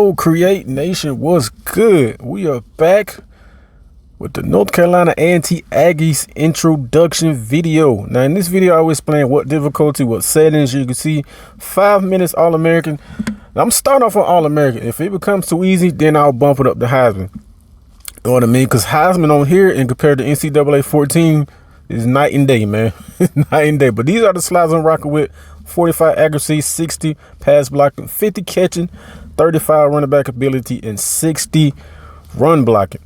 Yo, Create Nation, what's good? We are back with the North Carolina A&T Aggies introduction video. Now, in this video, I will explain what difficulty, what settings. You can see 5 minutes All-American. I'm starting off on All-American. If it becomes too easy, then I'll bump it up to Heisman. You know what I mean? Because Heisman on here and compared to NCAA 14 is night and day, man. Night and day. But these are the slides I'm rocking with. 45 accuracy, 60 pass blocking, 50 catching, 35 running back ability, and 60 run blocking.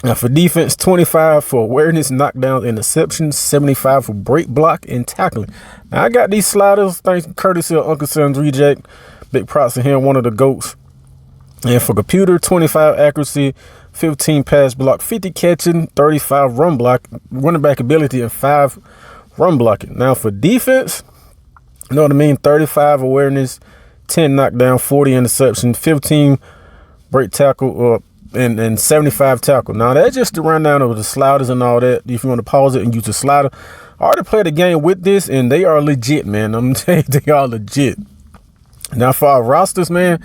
Now for defense, 25 for awareness, knockdown, interceptions, 75 for break block and tackling. Now I got these sliders, thanks courtesy of Uncle Son's Reject. Big props to him, one of the GOATs. And for computer, 25 accuracy, 15 pass block, 50 catching, 35 running back ability, and 5 run blocking. Now for defense, you know what I mean? 35 awareness, 10 knockdown, 40 interception, 15 break tackle, and 75 tackle. Now that's just the rundown of the sliders and all that. If you want to pause it and use the slider, I already played a game with this, and they are legit, man. I'm telling you, they are legit. Now for our rosters, man,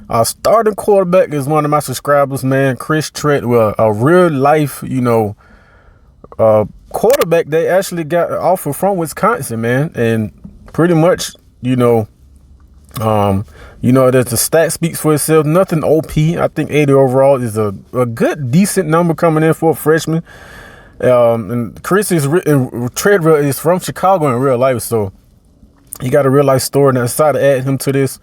our starting quarterback is one of my subscribers, man, Chris Trent. Well, a real life, quarterback they actually got an offer from Wisconsin, man, and pretty much, that the stat speaks for itself. Nothing OP. I think 80 overall is a good, decent number coming in for a freshman. And Chris Treadwell is from Chicago in real life, so he got a real life story, and I decided to add him to this.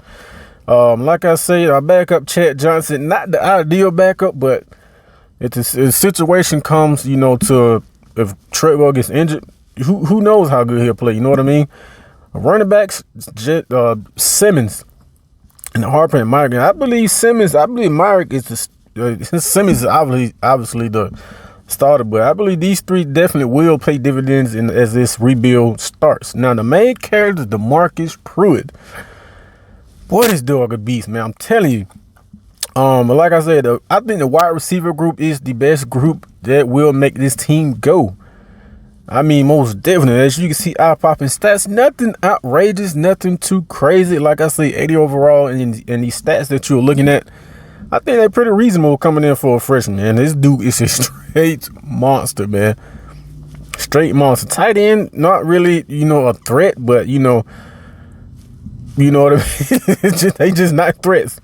Like I said, our backup, Chad Johnson, not the ideal backup, but if the situation comes, to if Treadwell gets injured, who knows how good he'll play. You know what I mean? Running backs, Simmons and Harper and Myrick. I believe Myrick is Simmons is obviously the starter, but I believe these three definitely will pay dividends as this rebuild starts. Now, the main character is Demarcus Pruitt. Boy, this dog a beast, man. I'm telling you. Like I said, I think the wide receiver group is the best group that will make this team go. I mean, most definitely. As you can see, eye-popping stats, nothing outrageous, nothing too crazy. Like I say, 80 overall, and these stats that you're looking at, I think they're pretty reasonable coming in for a freshman, man. This dude is a straight monster, man. Straight monster. Tight end, not really, a threat, but, you know what I mean? They just not threats.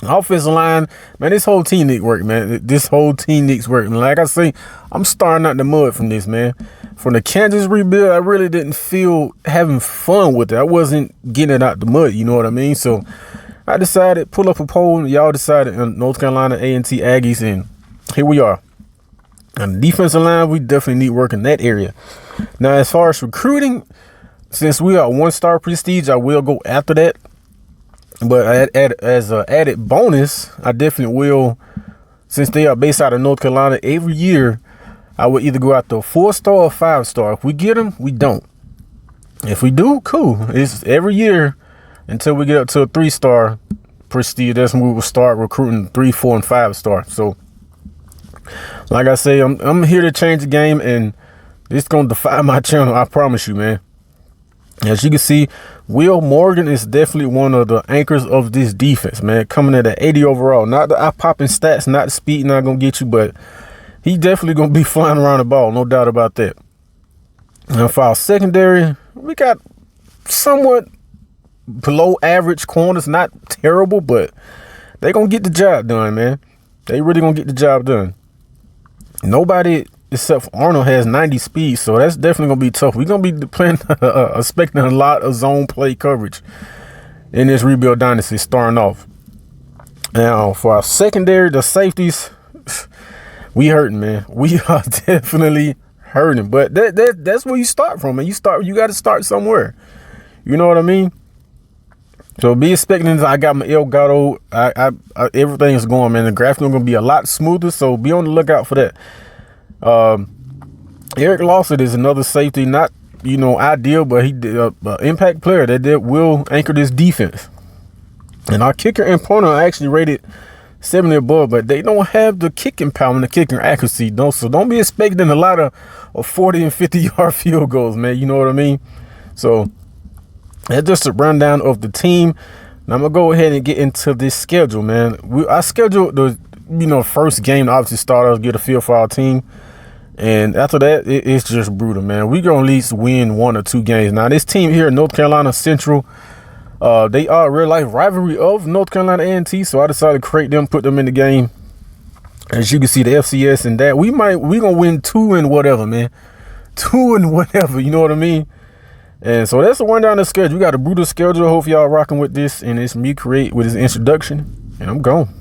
Offensive line, man, this whole team needs work, man. This whole team needs work. And like I say, I'm starting out the mud from this, man. From the Kansas rebuild, I really didn't feel having fun with it. I wasn't getting it out the mud, you know what I mean? So I decided, pull up a poll, and y'all decided North Carolina A&T Aggies, and here we are. On the defensive line, we definitely need work in that area. Now, as far as recruiting, since we are 1-star prestige, I will go after that. But as an added bonus, I definitely will, since they are based out of North Carolina, every year I would either go out to a 4-star or 5-star. If we get them, we don't. If we do, cool. It's every year until we get up to a 3-star prestige. That's when we will start recruiting 3, 4, and 5-star. So, like I say, I'm here to change the game, and it's going to defy my channel. I promise you, man. As you can see, Will Morgan is definitely one of the anchors of this defense, man. Coming in at 80 overall. Not the eye-popping stats, not the speed, not going to get you, but he definitely going to be flying around the ball, no doubt about that. Now, for our secondary, we got somewhat below average corners. Not terrible, but they're going to get the job done, man. They really going to get the job done. Nobody except for Arnold has 90 speed, so that's definitely going to be tough. We're going to be playing, expecting a lot of zone play coverage in this rebuild dynasty starting off. Now, for our secondary, the safeties, we hurting, man. We are definitely hurting, but that's where you start from, man. You got to start somewhere. You know what I mean? So be expecting. I got my El Gato. Everything is going, man. The graphics are going to be a lot smoother, so be on the lookout for that. Eric Lawson is another safety, not ideal, but he an impact player that will anchor this defense. And our kicker and punter are actually rated 70 above, but they don't have the kicking power and the kicking accuracy, so don't be expecting a lot of 40 and 50-yard field goals, man. You know what I mean? So that's just a rundown of the team. Now I'm gonna go ahead and get into this schedule, man. I scheduled the first game to obviously start us, get a feel for our team. And after that, it's just brutal, man. We gonna at least win 1 or 2 games. Now this team here in North Carolina Central, they are a real life rivalry of North Carolina A&T, so I decided to create them, put them in the game. As you can see, the FCS and that we gonna win 2 and whatever, man. 2 and whatever, you know what I mean? And so that's the one down the schedule. We got a brutal schedule. Hope y'all rocking with this, and it's me create with his introduction, and I'm gone.